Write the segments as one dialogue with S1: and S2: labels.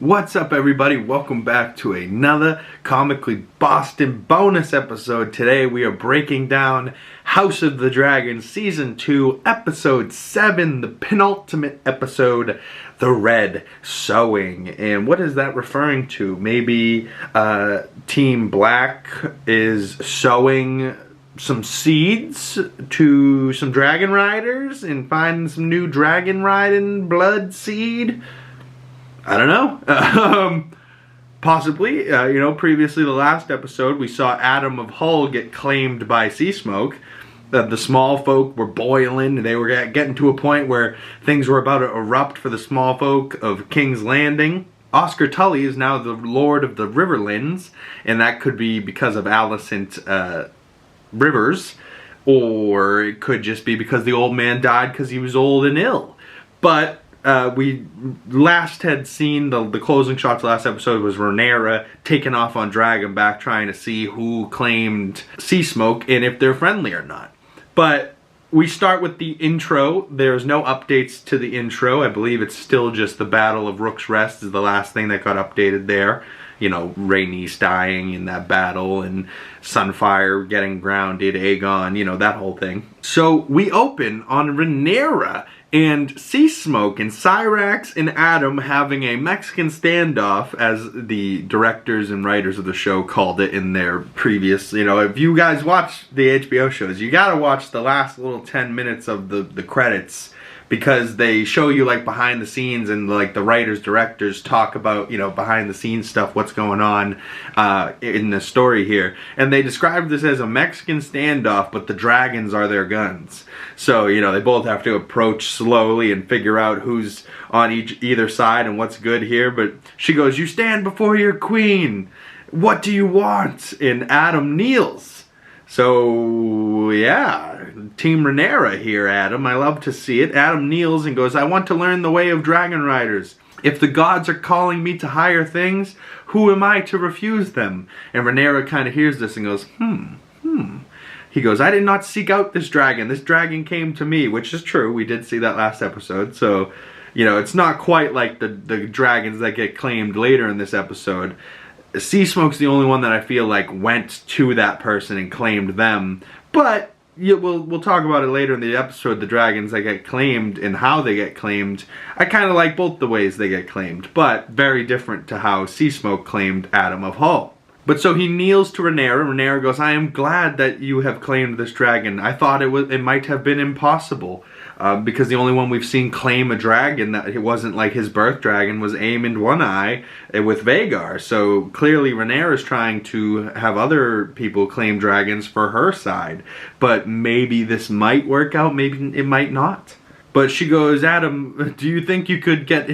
S1: What's up, everybody? Welcome back to another Comically Boston bonus episode. Today we are breaking down House of the Dragon Season 2, Episode 7, the penultimate episode, The Red Sowing. And what is that referring to? Maybe Team Black is sowing some seeds to some dragon riders and finding some new dragon riding blood seed? I don't know. Possibly. Previously, the last episode, we saw Adam of Hull get claimed by Sea Smoke. The small folk were boiling. They were getting to a point where things were about to erupt for the small folk of King's Landing. Oscar Tully is now the Lord of the Riverlands, and that could be because of Alicent Rivers, or it could just be because the old man died because he was old and ill. But we last had seen the closing shots last episode was Rhaenyra taking off on Dragonback, trying to see who claimed Sea Smoke and if they're friendly or not. But we start with the intro. There's no updates to the intro. I believe it's still just the Battle of Rook's Rest is the last thing that got updated there. You know, Rhaenys dying in that battle and Sunfire getting grounded, Aegon, you know, that whole thing. So we open on Rhaenyra and Sea Smoke and Cyrax and Adam having a Mexican standoff, as the directors and writers of the show called it in their previous, if you guys watch the HBO shows, you gotta watch the last little 10 minutes of the credits, because they show you like behind the scenes and like the writers, directors talk about, behind the scenes stuff, what's going on in the story here. And they describe this as a Mexican standoff, but the dragons are their guns. So, they both have to approach slowly and figure out who's on either side and what's good here. But she goes, "You stand before your queen. What do you want?" And Adam kneels. So, yeah, Team Rhaenyra here, Adam. I love to see it. Adam kneels and goes, "I want to learn the way of dragon riders. If the gods are calling me to higher things, who am I to refuse them?" And Rhaenyra kind of hears this and goes, He goes, "I did not seek out this dragon. This dragon came to me," which is true. We did see that last episode. So, it's not quite like the dragons that get claimed later in this episode. Sea Smoke's the only one that I feel like went to that person and claimed them. But we'll talk about it later in the episode, the dragons that get claimed and how they get claimed. I kind of like both the ways they get claimed, but very different to how Sea Smoke claimed Adam of Hull. But so he kneels to Rhaenyra. Rhaenyra goes, "I am glad that you have claimed this dragon. I thought it might have been impossible." Because the only one we've seen claim a dragon that it wasn't like his birth dragon was Aemond One Eye with Vhagar. So clearly Rhaenyra is trying to have other people claim dragons for her side. But maybe this might work out, maybe it might not. But she goes, "Adam, do you think you could get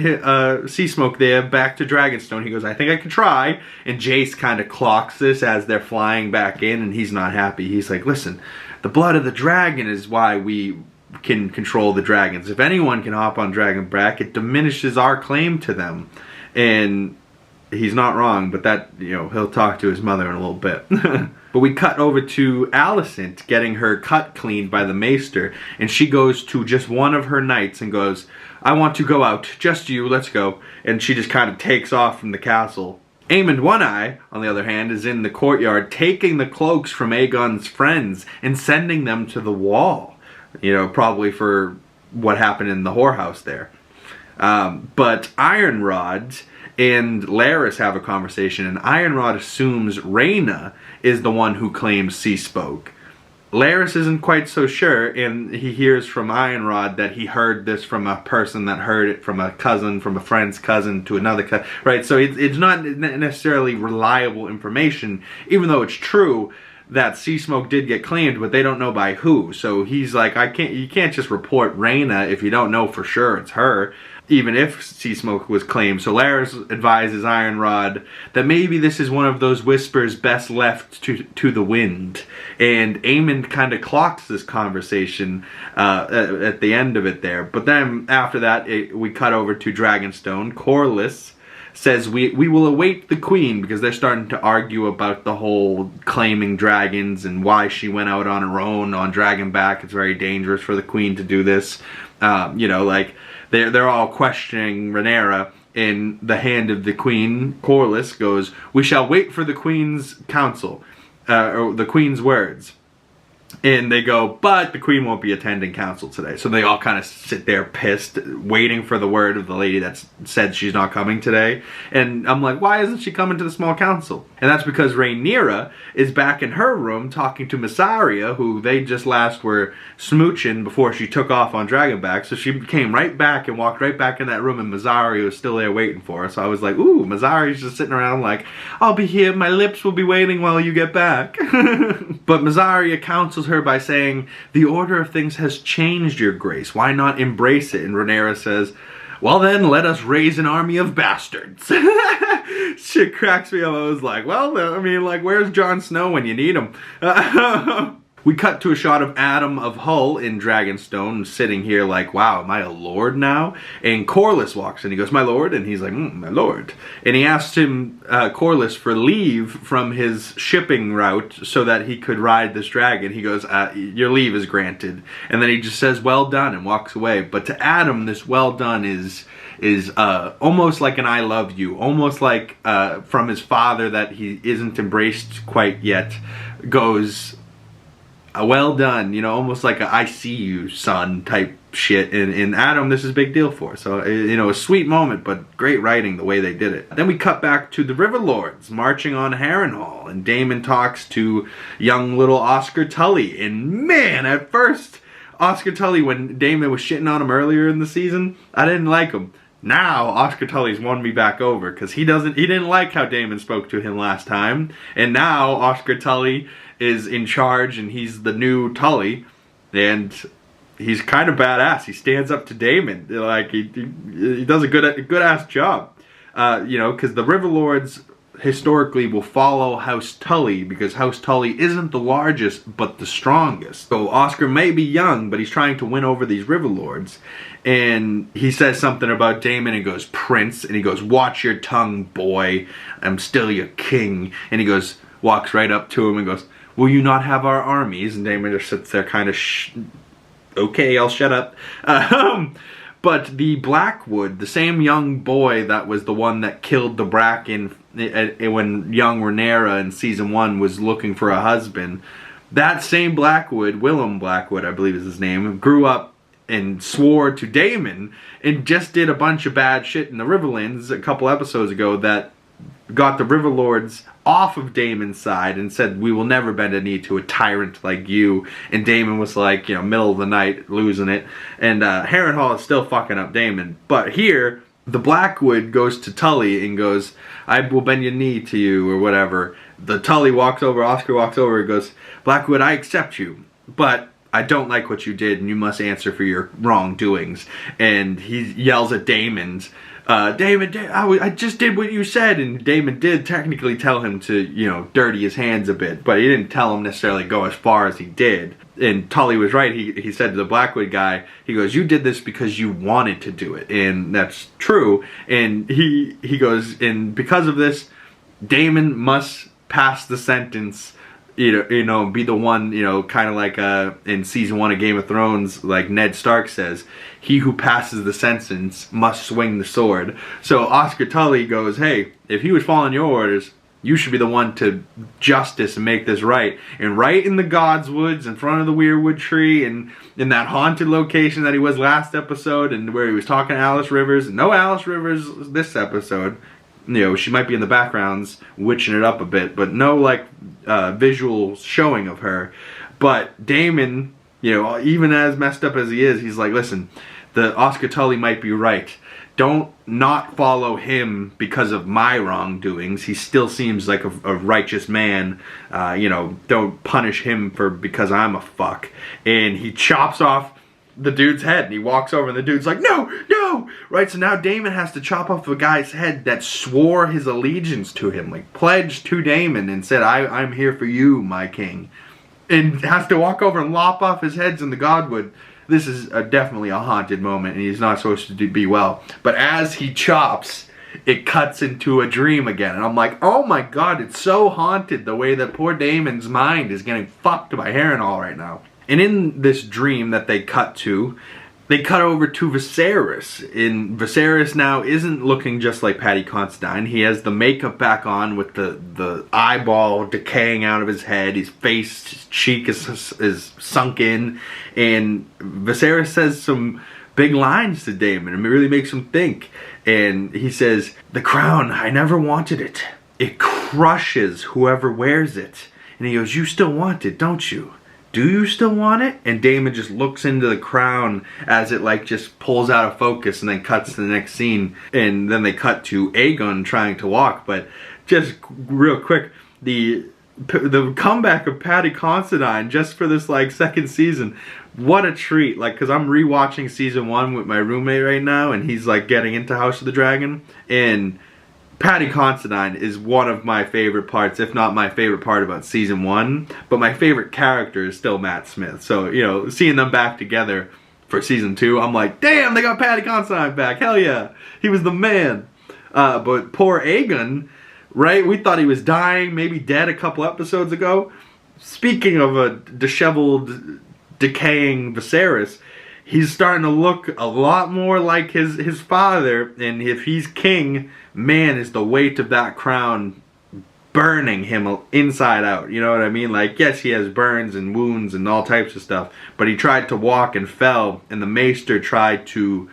S1: Sea Smoke there back to Dragonstone?" He goes, "I think I could try." And Jace kind of clocks this as they're flying back in, and he's not happy. He's like, "Listen, the blood of the dragon is why we can control the dragons. If anyone can hop on Dragonback, it diminishes our claim to them." And he's not wrong, but that, he'll talk to his mother in a little bit. But we cut over to Alicent getting her cut cleaned by the maester, and she goes to just one of her knights and goes, "I want to go out, just you, let's go." And she just kind of takes off from the castle. Aemond One Eye, on the other hand, is in the courtyard taking the cloaks from Aegon's friends and sending them to the wall. Probably for what happened in the whorehouse there. But Ironrod and Larys have a conversation, and Ironrod assumes Rhaena is the one who claims Sea Smoke. Larys isn't quite so sure, and he hears from Ironrod that he heard this from a person that heard it from a cousin, from a friend's cousin to another cousin, right? So it's not necessarily reliable information, even though it's true that Sea Smoke did get claimed, but they don't know by who. So he's like, you can't just report Rhaena if you don't know for sure it's her, even if Sea Smoke was claimed. So Larys advises Ironrod that maybe this is one of those whispers best left to the wind. And Aemond kind of clocks this conversation at the end of it there. But then after that, we cut over to Dragonstone. Corlys says we will await the queen, because they're starting to argue about the whole claiming dragons and why she went out on her own on Dragonback. It's very dangerous for the queen to do this. They're all questioning Rhaenyra, in the hand of the queen, Corlys, goes, "We shall wait for the queen's counsel," or the queen's words. And they go, "But the queen won't be attending council today." So they all kind of sit there pissed, waiting for the word of the lady that said she's not coming today. And I'm like, why isn't she coming to the small council? And that's because Rhaenyra is back in her room talking to Mysaria, who they just last were smooching before she took off on Dragonback. So she came right back and walked right back in that room, and Mysaria was still there waiting for her. So I was like, ooh, Mysaria's just sitting around like, "I'll be here, my lips will be waiting while you get back." But Mysaria counsels her by saying, "The order of things has changed, your grace. Why not embrace it?" And Rhaenyra says, "Well then, let us raise an army of bastards." Shit cracks me up. I was like, well, I mean, like, where's Jon Snow when you need him? We cut to a shot of Adam of Hull in Dragonstone, sitting here like, wow, am I a lord now? And Corlys walks in. He goes, "My lord?" And he's like, "My lord." And he asks him, Corlys, for leave from his shipping route so that he could ride this dragon. He goes, "Your leave is granted." And then he just says, "Well done," and walks away. But to Adam, this "well done" is almost like an "I love you," almost like from his father that he isn't embraced quite yet, goes, "Well done," you know, almost like a "I see you, son" type shit. And Adam, this is a big deal for. So, you know, a sweet moment, but great writing the way they did it. Then we cut back to the River Lords marching on Harrenhal, and Daemon talks to young little Oscar Tully. And man, at first, Oscar Tully, when Daemon was shitting on him earlier in the season, I didn't like him. Now, Oscar Tully's won me back over, because he didn't like how Daemon spoke to him last time. And now, Oscar Tully is in charge, and he's the new Tully, and he's kind of badass. He stands up to Daemon, like he does a good ass job, you know, because the River Lords historically will follow House Tully, because House Tully isn't the largest but the strongest. So Oscar may be young, but he's trying to win over these River Lords, and he says something about Daemon and goes, "Prince," and he goes, "Watch your tongue, boy. I'm still your king." And he goes, walks right up to him and goes, "Will you not have our armies?" And Daemon just sits there kind of, "Okay, I'll shut up." But the Blackwood, the same young boy that was the one that killed the Bracken when young Rhaenyra in season 1 was looking for a husband, that same Blackwood, Willem Blackwood, I believe is his name, grew up and swore to Daemon and just did a bunch of bad shit in the Riverlands a couple episodes ago that got the River Lords off of Daemon's side and said, "We will never bend a knee to a tyrant like you." And Daemon was like, you know, middle of the night, losing it. And Harrenhal is still fucking up Daemon. But here, the Blackwood goes to Tully and goes, "I will bend your knee to you," or whatever. The Tully walks over, Oscar walks over and goes, "Blackwood, I accept you, but I don't like what you did, and you must answer for your wrongdoings." And he yells at Daemon, Daemon, I just did what you said." And Daemon did technically tell him to, you know, dirty his hands a bit, but he didn't tell him necessarily go as far as he did. And Tully was right. He said to the Blackwood guy, he goes, "You did this because you wanted to do it." And that's true. And he goes, and because of this, Daemon must pass the sentence, you know, be the one, you know, kind of like in season 1 of Game of Thrones, like Ned Stark says, "He who passes the sentence must swing the sword." So Oscar Tully goes, "Hey, if he was following your orders, you should be the one to justice and make this right." And right in the God's Woods, in front of the Weirwood tree, and in that haunted location that he was last episode, and where he was talking to Alice Rivers, and no Alice Rivers this episode. You know, she might be in the backgrounds witching it up a bit, but no, like, visual showing of her. But Daemon, you know, even as messed up as he is, he's like, "Listen, the Oscar Tully might be right. Don't not follow him because of my wrongdoings. He still seems like a righteous man. You know, don't punish him because I'm a fuck." And he chops off the dude's head, and he walks over, and the dude's like, "No, no!" Right, so now Daemon has to chop off a guy's head that swore his allegiance to him, like pledged to Daemon and said, I'm here for you, my king. And has to walk over and lop off his heads in the Godwood. This is definitely a haunted moment, and he's not supposed to be well. But as he chops, it cuts into a dream again. And I'm like, oh my god, it's so haunted the way that poor Daemon's mind is getting fucked by Harrenhal right now. And in this dream that they cut to, They cut over to Viserys, and Viserys now isn't looking just like Paddy Considine. He has the makeup back on with the eyeball decaying out of his head. His face, his cheek is sunk in, and Viserys says some big lines to Daemon, and it really makes him think. And he says, "The crown, I never wanted it. It crushes whoever wears it." And he goes, "You still want it, don't you? Do you still want it?" And Daemon just looks into the crown as it like just pulls out of focus, and then cuts to the next scene. And then they cut to Aegon trying to walk. But just real quick, the comeback of Paddy Considine just for this like second season, what a treat. Like, because I'm rewatching season 1 with my roommate right now, and he's like getting into House of the Dragon, and Paddy Considine is one of my favorite parts, if not my favorite part about season 1. But my favorite character is still Matt Smith. So, you know, seeing them back together for season 2, I'm like, damn, they got Paddy Considine back. Hell yeah. He was the man. But poor Aegon, right? We thought he was dying, maybe dead a couple episodes ago. Speaking of a disheveled, decaying Viserys, he's starting to look a lot more like his father. And if he's king, man, is the weight of that crown burning him inside out. You know what I mean? Like, yes, he has burns and wounds and all types of stuff, but he tried to walk and fell, and the maester tried to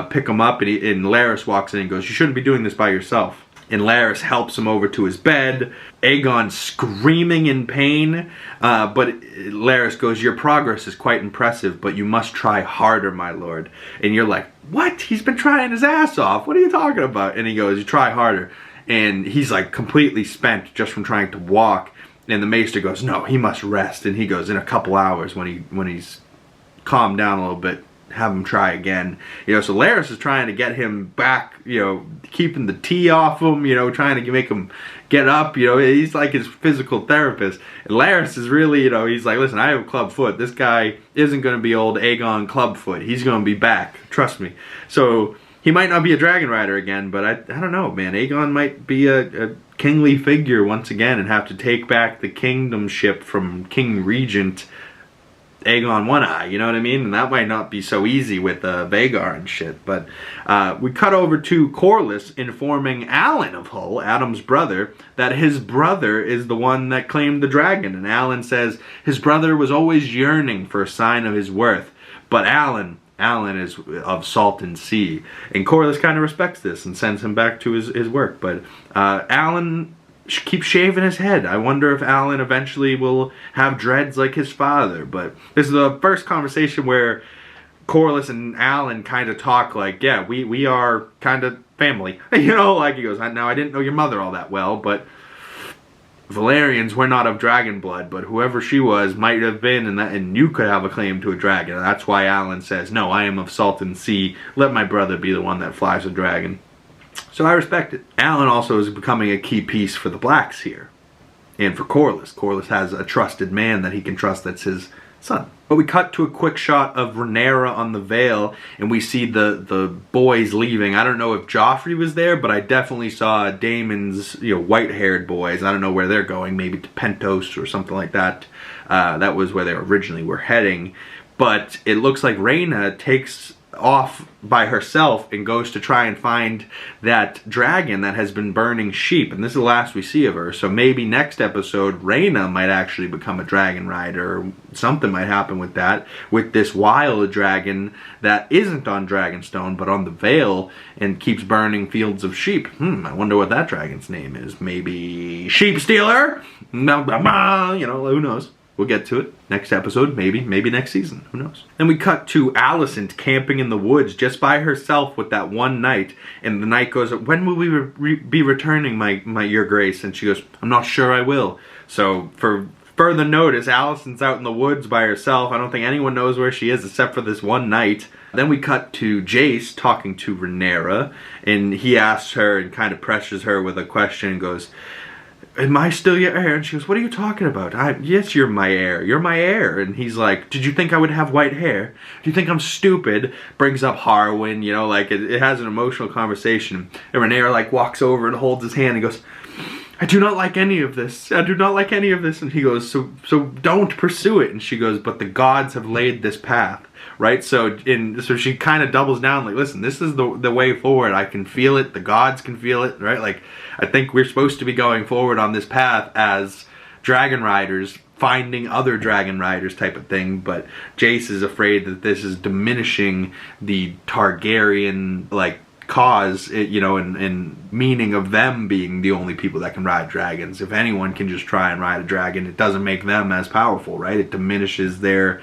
S1: pick him up, and Larys walks in and goes, "You shouldn't be doing this by yourself." And Larys helps him over to his bed. Aegon screaming in pain, but Larys goes, "Your progress is quite impressive, but you must try harder, my lord." And you're like, what? He's been trying his ass off. What are you talking about? And he goes, "You try harder." And he's like completely spent just from trying to walk. And the maester goes, "No, he must rest." And he goes, "In a couple hours, when he's calmed down a little bit, have him try again." You know, so Larys is trying to get him back, you know, keeping the tea off him, you know, trying to make him get up, you know, he's like his physical therapist. And Larys is really, you know, he's like, "Listen, I have clubfoot. This guy isn't going to be old Aegon clubfoot. He's going to be back. Trust me." So he might not be a dragon rider again, but I don't know, man. Aegon might be a kingly figure once again and have to take back the kingdomship from King Regent Aegon One-Eye, you know what I mean? And that might not be so easy with Vhagar and shit. But we cut over to Corlys informing Alan of Hull, Adam's brother, that his brother is the one that claimed the dragon. And Alan says his brother was always yearning for a sign of his worth. But Alan is of salt and sea. And Corlys kind of respects this and sends him back to his work. But Alan keeps shaving his head. I wonder if Alan eventually will have dreads like his father. But this is the first conversation where Corlys and Alan kind of talk like, yeah, we are kind of family. You know, like he goes, "Now I didn't know your mother all that well, but Valerians were not of dragon blood, but whoever she was might have been, and you could have a claim to a dragon." And that's why Alan says, "No, I am of salt and sea. Let my brother be the one that flies a dragon." So I respect it. Alan also is becoming a key piece for the Blacks here. And for Corlys. Corlys has a trusted man that he can trust that's his son. But we cut to a quick shot of Rhaenyra on the Vale, and we see the boys leaving. I don't know if Joffrey was there, but I definitely saw Daemon's, you know, white-haired boys. I don't know where they're going, maybe to Pentos or something like that. That was where they originally were heading. But it looks like Rhaena takes off by herself and goes to try and find that dragon that has been burning sheep, and this is the last we see of her. So maybe next episode Rhaena might actually become a dragon rider, or something might happen with that, with this wild dragon that isn't on Dragonstone but on the Vale and keeps burning fields of sheep. I wonder what that dragon's name is. Maybe Sheep Stealer? You know, who knows? We'll get to it next episode, maybe next season, who knows. Then we cut to Alicent camping in the woods just by herself with that one knight, and the knight goes, "When will we be returning, my your grace?" And she goes, "I'm not sure I will." So for further notice, Alicent's out in the woods by herself. I don't think anyone knows where she is except for this one knight. Then we cut to Jace talking to Rhaenyra, and he asks her and kind of pressures her with a question and goes, "Am I still your heir?" And she goes, "What are you talking about?" "Yes, you're my heir. You're my heir." And he's like, "Did you think I would have white hair? Do you think I'm stupid?" Brings up Harwin, you know, like it has an emotional conversation. And Rhaenyra like walks over and holds his hand and goes, I do not like any of this. I do not like any of this. And he goes, so don't pursue it. And she goes, but the gods have laid this path, right? So she kind of doubles down, like, listen, this is the way forward. I can feel it. The gods can feel it, right? Like, I think we're supposed to be going forward on this path as dragon riders, finding other dragon riders type of thing. But Jace is afraid that this is diminishing the Targaryen, like, cause, you know, and meaning of them being the only people that can ride dragons. If anyone can just try and ride a dragon, it doesn't make them as powerful, right? It diminishes their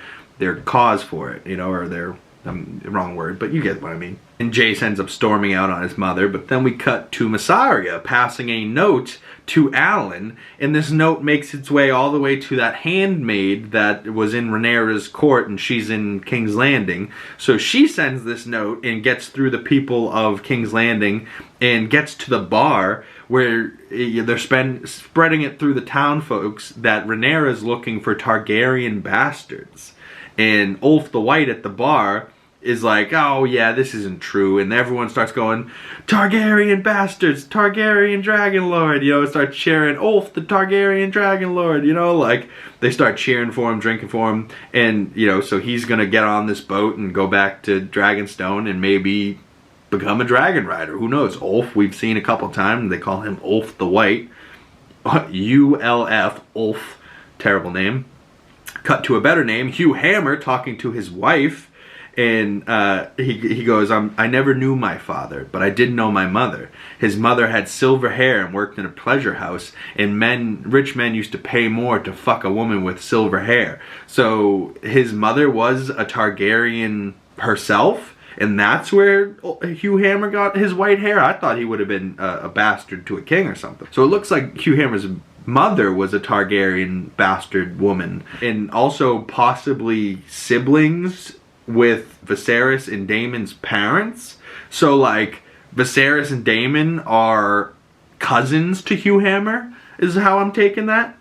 S1: cause for it, you know, or their wrong word, but you get what I mean. And Jace ends up storming out on his mother, but then we cut to Mysaria passing a note to Alan, and this note makes its way all the way to that handmaid that was in Rhaenyra's court, and she's in King's Landing. So she sends this note and gets through the people of King's Landing and gets to the bar where they're spreading it through the town folks that Rhaenyra's looking for Targaryen bastards. And Ulf the White at the bar is like, oh yeah, this isn't true. And everyone starts going, Targaryen bastards, Targaryen dragon lord, you know, start cheering, Ulf the Targaryen dragon lord, you know, like, they start cheering for him, drinking for him. And, you know, so he's gonna get on this boat and go back to Dragonstone and maybe become a dragon rider. Who knows? Ulf, we've seen a couple times, they call him Ulf the White. ULF, Ulf, terrible name. Cut to a better name, Hugh Hammer talking to his wife. And he goes, I never knew my father, but I did know my mother. His mother had silver hair and worked in a pleasure house, and rich men used to pay more to fuck a woman with silver hair. So his mother was a Targaryen herself, and that's where Hugh Hammer got his white hair. I thought he would have been a bastard to a king or something. So it looks like Hugh Hammer's mother was a Targaryen bastard woman, and also possibly siblings with Viserys and Daemon's parents. So like Viserys and Daemon are cousins to Hugh Hammer is how I'm taking that.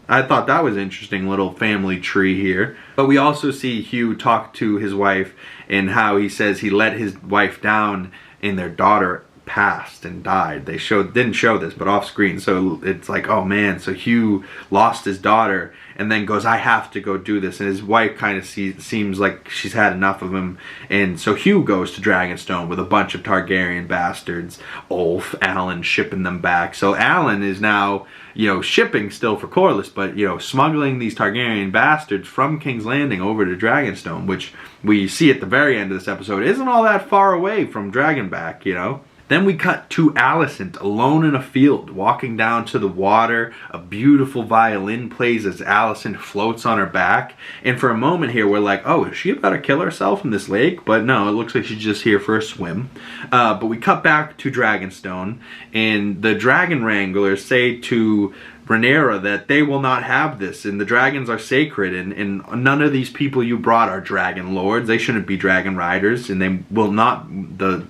S1: I thought that was an interesting little family tree here. But we also see Hugh talk to his wife and how he says he let his wife down and their daughter passed and died. They didn't show this, but off screen. So it's like, oh man, so Hugh lost his daughter and then goes, I have to go do this. And his wife kind of seems like she's had enough of him. And so Hugh goes to Dragonstone with a bunch of Targaryen bastards. Ulf, Alan shipping them back. So Alan is now, you know, shipping still for Corlys, but, you know, smuggling these Targaryen bastards from King's Landing over to Dragonstone, which we see at the very end of this episode isn't all that far away from Dragonback, you know. Then we cut to Alicent alone in a field, walking down to the water. A beautiful violin plays as Alicent floats on her back. And for a moment here, we're like, oh, is she about to kill herself in this lake? But no, it looks like she's just here for a swim. But we cut back to Dragonstone, and the dragon wranglers say to Rhaenyra that they will not have this, and the dragons are sacred, and none of these people you brought are dragon lords. They shouldn't be dragon riders, and they will not, the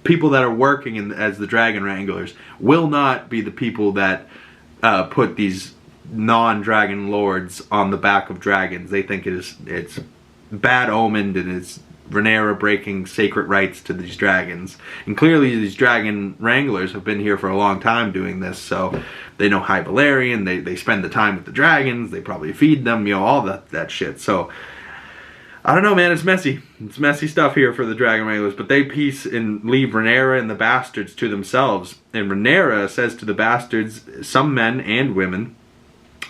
S1: people that are working as the dragon wranglers will not be the people that put these non-dragon lords on the back of dragons. They think it's bad omened, and it's Rhaenyra breaking sacred rights to these dragons. And clearly these dragon wranglers have been here for a long time doing this, so they know High Valyrian, they spend the time with the dragons, they probably feed them, you know, all that shit. So I don't know, man, it's messy. It's messy stuff here for the dragon wranglers, but they peace and leave Rhaenyra and the bastards to themselves. And Rhaenyra says to the bastards, some men and women,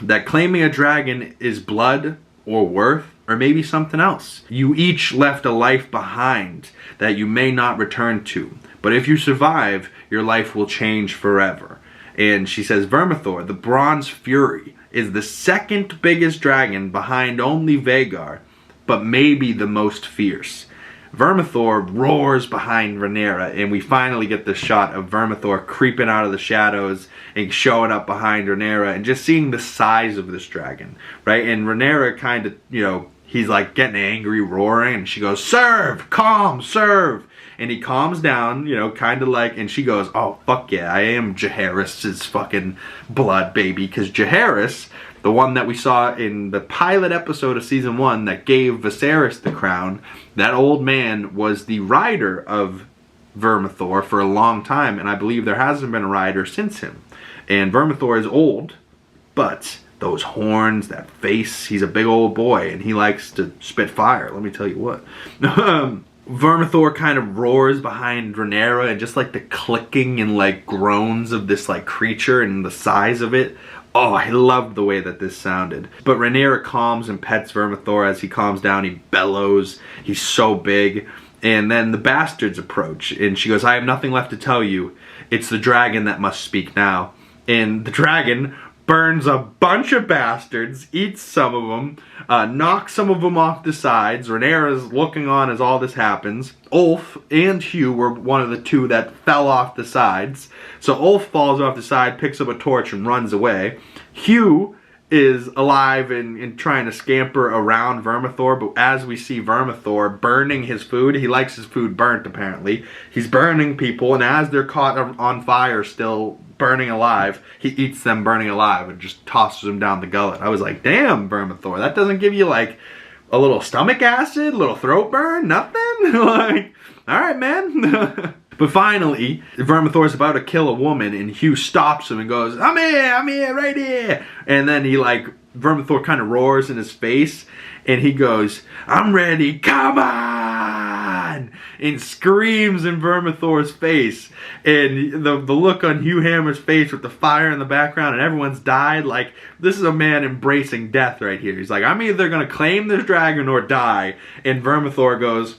S1: that claiming a dragon is blood or worth, or maybe something else. You each left a life behind that you may not return to. But if you survive, your life will change forever. And she says, Vermithor, the Bronze Fury, is the second biggest dragon behind only Vhagar, but maybe the most fierce. Vermithor roars behind Rhaenyra, and we finally get this shot of Vermithor creeping out of the shadows and showing up behind Rhaenyra, and just seeing the size of this dragon, right? And Rhaenyra kind of, you know, he's like getting angry, roaring, and she goes, serve, calm, serve. And he calms down, you know, kind of like, and she goes, oh, fuck yeah, I am Jaehaerys' fucking blood, baby. Because Jaehaerys, the one that we saw in the pilot episode of season 1 that gave Viserys the crown, that old man was the rider of Vermithor for a long time, and I believe there hasn't been a rider since him. And Vermithor is old, but those horns, that face, he's a big old boy, and he likes to spit fire, let me tell you what. Vermithor kind of roars behind Rhaenyra, and just like the clicking and like groans of this like creature and the size of it. Oh, I loved the way that this sounded. But Rhaenyra calms and pets Vermithor. As he calms down, he bellows. He's so big. And then the bastards approach, and she goes, "I have nothing left to tell you. It's the dragon that must speak now." And the dragon burns a bunch of bastards, eats some of them, knocks some of them off the sides. Rhaenyra's looking on as all this happens. Ulf and Hugh were one of the two that fell off the sides. So Ulf falls off the side, picks up a torch, and runs away. Hugh is alive and trying to scamper around Vermithor, but as we see Vermithor burning his food, he likes his food burnt apparently. He's burning people, and as they're caught on fire still burning alive, he eats them burning alive and just tosses them down the gullet. I was like, damn, Vermithor, that doesn't give you like a little stomach acid, a little throat burn, nothing? Like, alright, man. But finally, Vermithor's about to kill a woman, and Hugh stops him and goes, I'm here, right here. And then he like, Vermithor kind of roars in his face, and he goes, I'm ready, come on! And screams in Vermithor's face. And the look on Hugh Hammer's face with the fire in the background and everyone's died, like, this is a man embracing death right here. He's like, I'm either going to claim this dragon or die. And Vermithor goes,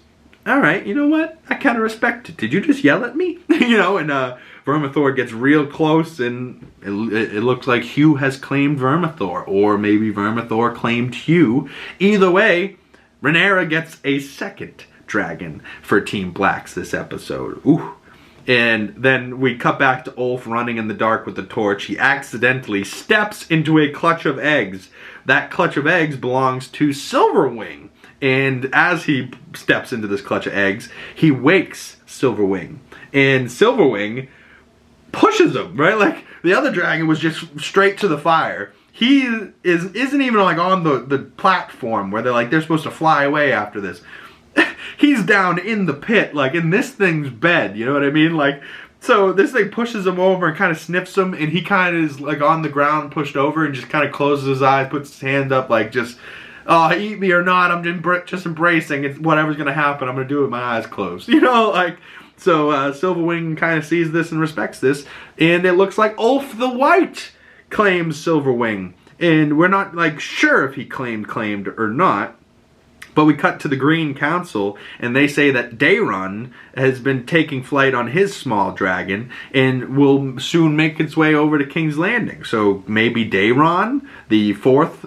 S1: alright, you know what? I kind of respect it. Did you just yell at me? You know, and Vermithor gets real close, and it looks like Hugh has claimed Vermithor. Or maybe Vermithor claimed Hugh. Either way, Rhaenyra gets a second dragon for Team Blacks this episode. Ooh. And then we cut back to Ulf running in the dark with the torch. He accidentally steps into a clutch of eggs. That clutch of eggs belongs to Silverwing. And as he steps into this clutch of eggs, he wakes Silverwing. And Silverwing pushes him, right? Like, the other dragon was just straight to the fire. He isn't even like on the platform where they're supposed to fly away after this. He's down in the pit, like in this thing's bed, you know what I mean? Like, so this thing pushes him over and kind of sniffs him, and he kind of is like on the ground pushed over and just kind of closes his eyes, puts his hand up like just, oh, eat me or not, I'm just embracing, it's whatever's gonna happen, I'm gonna do it with my eyes closed, you know, like. So Silverwing kind of sees this and respects this, and it looks like Ulf the White claims Silverwing, and we're not like sure if he claimed or not. But we cut to the Green Council, and they say that Daeron has been taking flight on his small dragon and will soon make its way over to King's Landing. So maybe Daeron, the fourth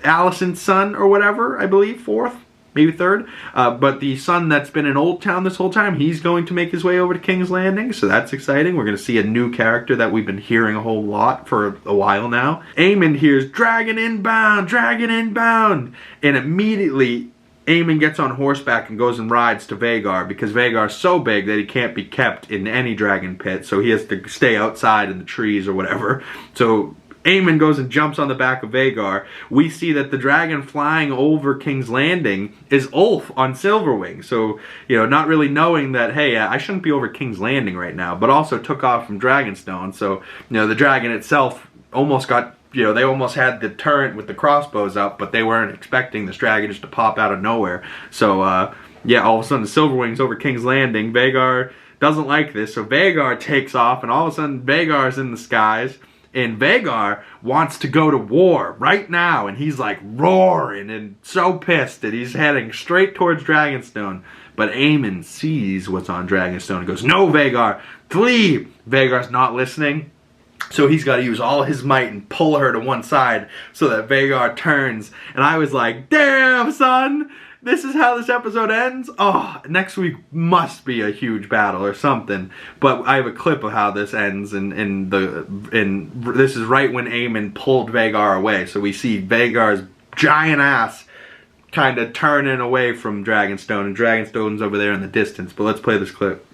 S1: Alicent's son or whatever, I believe, fourth, maybe third. But the son that's been in Old Town this whole time, he's going to make his way over to King's Landing. So that's exciting. We're going to see a new character that we've been hearing a whole lot for a while now. Aemon hears, dragon inbound, dragon inbound. And immediately, Aemon gets on horseback and goes and rides to Vhagar, because Vhagar's so big that he can't be kept in any dragon pit. So he has to stay outside in the trees or whatever. So Aemon goes and jumps on the back of Vhagar. We see that the dragon flying over King's Landing is Ulf on Silverwing. So, you know, not really knowing that, hey, I shouldn't be over King's Landing right now, but also took off from Dragonstone. So, you know, the dragon itself almost got, you know, they almost had the turret with the crossbows up, but they weren't expecting this dragon just to pop out of nowhere. So, yeah, all of a sudden the Silverwing's over King's Landing. Vhagar doesn't like this, so Vhagar takes off, and all of a sudden Vhagar's in the skies. And Vhagar wants to go to war right now, and he's like roaring and so pissed that he's heading straight towards Dragonstone. But Aemon sees what's on Dragonstone and goes, no, Vhagar, flee! Vhagar's not listening, so he's got to use all his might and pull her to one side so that Vhagar turns. And I was like, damn, son! This is how this episode ends? Oh, next week must be a huge battle or something. But I have a clip of how this ends, and this is right when Aemon pulled Vhagar away. So we see Vhagar's giant ass kind of turning away from Dragonstone, and Dragonstone's over there in the distance. But let's play this clip.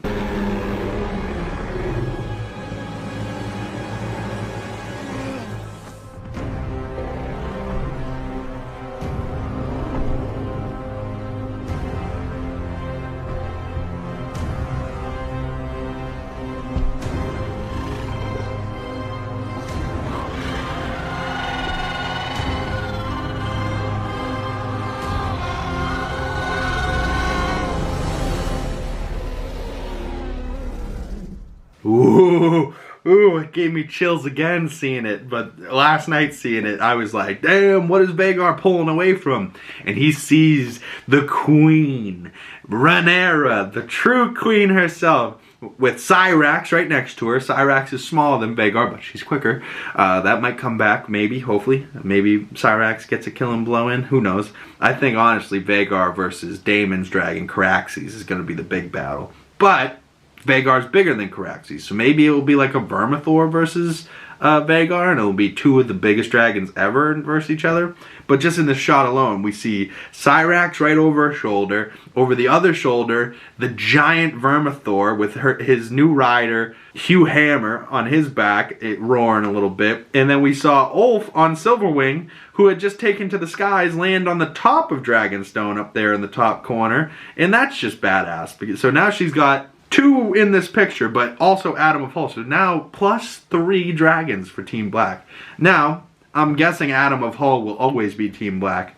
S1: gave me chills again seeing it, but last night seeing it, I was like, damn, what is Vhagar pulling away from? And he sees the queen, Rhaenyra, the true queen herself, with Syrax right next to her. Syrax is smaller than Vhagar, but she's quicker. That might come back, maybe, hopefully. Maybe Syrax gets a killing blow in. Who knows? I think, honestly, Vhagar versus Daemon's dragon, Caraxes, is going to be the big battle. But Vhagar's bigger than Caraxes, so maybe it will be like a Vermithor versus Vhagar, and it will be two of the biggest dragons ever versus each other. But just in this shot alone, we see Syrax right over her shoulder. Over the other shoulder, the giant Vermithor with his new rider, Hugh Hammer, on his back, roaring a little bit. And then we saw Ulf on Silverwing, who had just taken to the skies, land on the top of Dragonstone up there in the top corner. And that's just badass. So now she's got two in this picture, but also Adam of Hull. So now +3 dragons for Team Black. Now, I'm guessing Adam of Hull will always be Team Black.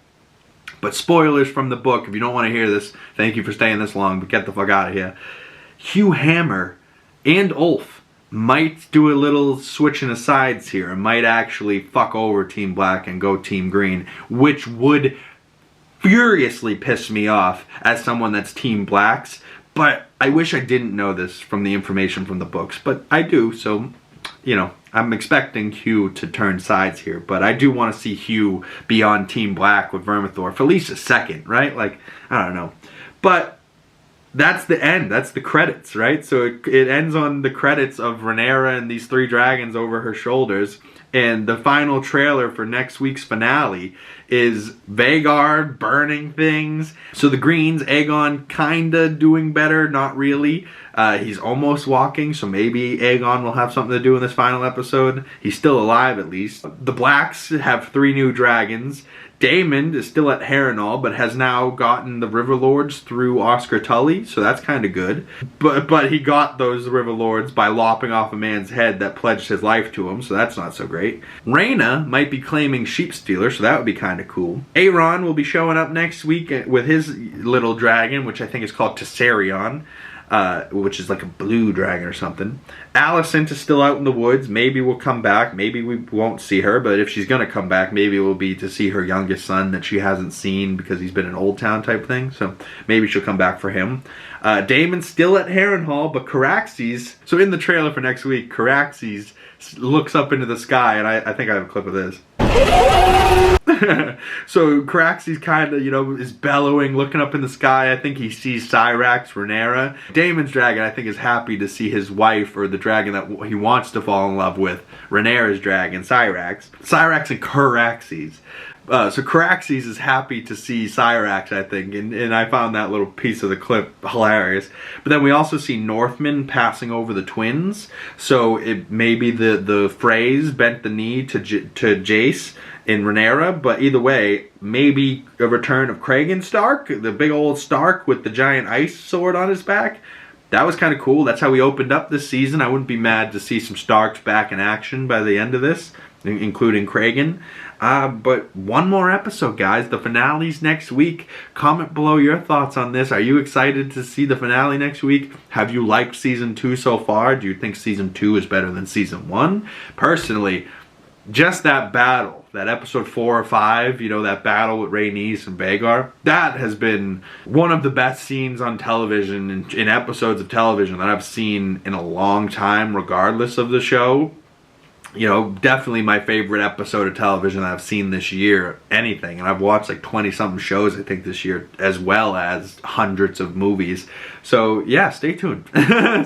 S1: But spoilers from the book, if you don't want to hear this, thank you for staying this long, but get the fuck out of here. Hugh Hammer and Ulf might do a little switching of sides here and might actually fuck over Team Black and go Team Green, which would furiously piss me off as someone that's Team Blacks. But I wish I didn't know this from the information from the books, but I do, so, you know, I'm expecting Hugh to turn sides here, but I do want to see Hugh be on Team Black with Vermithor for at least a second, right? Like, I don't know. But that's the end. That's the credits, right? So it ends on the credits of Rhaenyra and these 3 dragons over her shoulders. And the final trailer for next week's finale is Vhagar burning things. So the Greens, Aegon kinda doing better, not really. He's almost walking, so maybe Aegon will have something to do in this final episode. He's still alive at least. The Blacks have 3 new dragons. Daemon is still at Harrenhal, but has now gotten the River Lords through Oscar Tully, so that's kind of good. But he got those River Lords by lopping off a man's head that pledged his life to him, so that's not so great. Rhaena might be claiming Sheep Stealer, so that would be kind of cool. Aeron will be showing up next week with his little dragon, which I think is called Tessarion. Which is like a blue dragon or something. Alicent is still out in the woods. Maybe we'll come back. Maybe we won't see her. But if she's going to come back, maybe it will be to see her youngest son that she hasn't seen because he's been in Old Town type thing. So maybe she'll come back for him. Daemon's still at Harrenhal, but Caraxes... So in the trailer for next week, Caraxes looks up into the sky, and I think I have a clip of this. So Caraxes kind of, you know, is bellowing, looking up in the sky. I think he sees Syrax, Rhaenyra. Daemon's dragon, I think, is happy to see his wife, or the dragon that he wants to fall in love with, Rhaenyra's dragon, Syrax. Syrax and Caraxes. So Caraxes is happy to see Syrax, I think, and I found that little piece of the clip hilarious. But then we also see Northmen passing over the twins, so it maybe the Freys bent the knee to Jace in Rhaenyra, but either way, maybe a return of Kragan Stark, the big old Stark with the giant ice sword on his back. That was kind of cool. That's how we opened up this season. I wouldn't be mad to see some Starks back in action by the end of this, including Kragan. But one more episode, guys. The finale's next week. Comment below your thoughts on this. Are you excited to see the finale next week? Have you liked Season 2 so far? Do you think Season 2 is better than Season 1? Personally, just that battle, that episode 4 or 5, you know, that battle with Rhaenys and Vhagar, that has been one of the best scenes on television, in episodes of television that I've seen in a long time, regardless of the show. You know, definitely my favorite episode of television that I've seen this year, anything. And I've watched like 20-something shows, I think, this year, as well as hundreds of movies. So, yeah, stay tuned.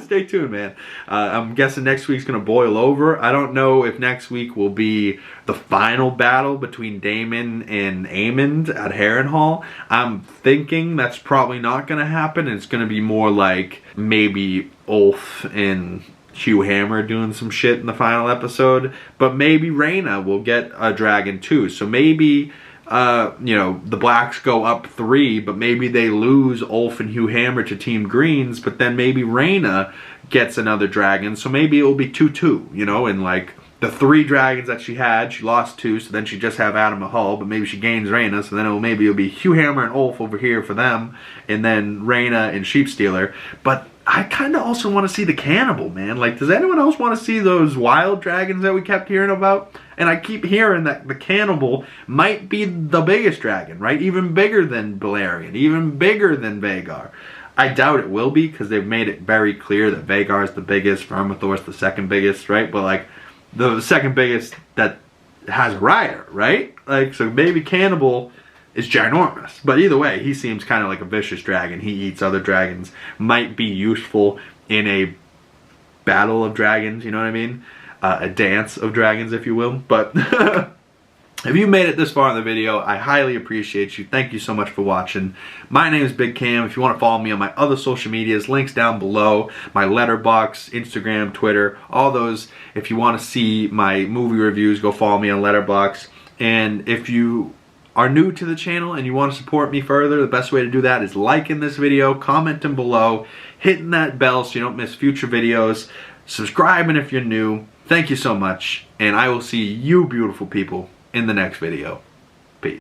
S1: Stay tuned, man. I'm guessing next week's going to boil over. I don't know if next week will be the final battle between Daemon and Aemond at Harrenhal. I'm thinking that's probably not going to happen. It's going to be more like maybe Ulf and Hugh Hammer doing some shit in the final episode, but maybe Rhaena will get a dragon too. So maybe, you know, the Blacks go up 3, but maybe they lose Ulf and Hugh Hammer to Team Greens, but then maybe Rhaena gets another dragon. So maybe it will be 2-2, you know, and like the 3 dragons that she had, she lost 2, so then she just have Adam of Hull, but maybe she gains Rhaena, so then maybe it'll be Hugh Hammer and Ulf over here for them, and then Rhaena and Sheep Stealer. But I kind of also want to see the cannibal, man. Like, does anyone else want to see those wild dragons that we kept hearing about? And I keep hearing that the cannibal might be the biggest dragon, right? Even bigger than Balerion, even bigger than Vhagar. I doubt it will be, because they've made it very clear that Vhagar is the biggest, Vermithor is the second biggest, right? But like, the second biggest that has a rider, right? Like, so maybe cannibal is ginormous. But either way, he seems kind of like a vicious dragon. He eats other dragons. Might be useful in a battle of dragons, you know what I mean? A dance of dragons, if you will. But if you made it this far in the video, I highly appreciate you. Thank you so much for watching. My name is Big Cam. If you want to follow me on my other social medias, links down below. My Letterboxd, Instagram, Twitter, all those. If you want to see my movie reviews, go follow me on Letterboxd. And if you are new to the channel and you want to support me further, the best way to do that is liking this video, commenting below, hitting that bell so you don't miss future videos, subscribing if you're new. Thank you so much, and I will see you beautiful people in the next video.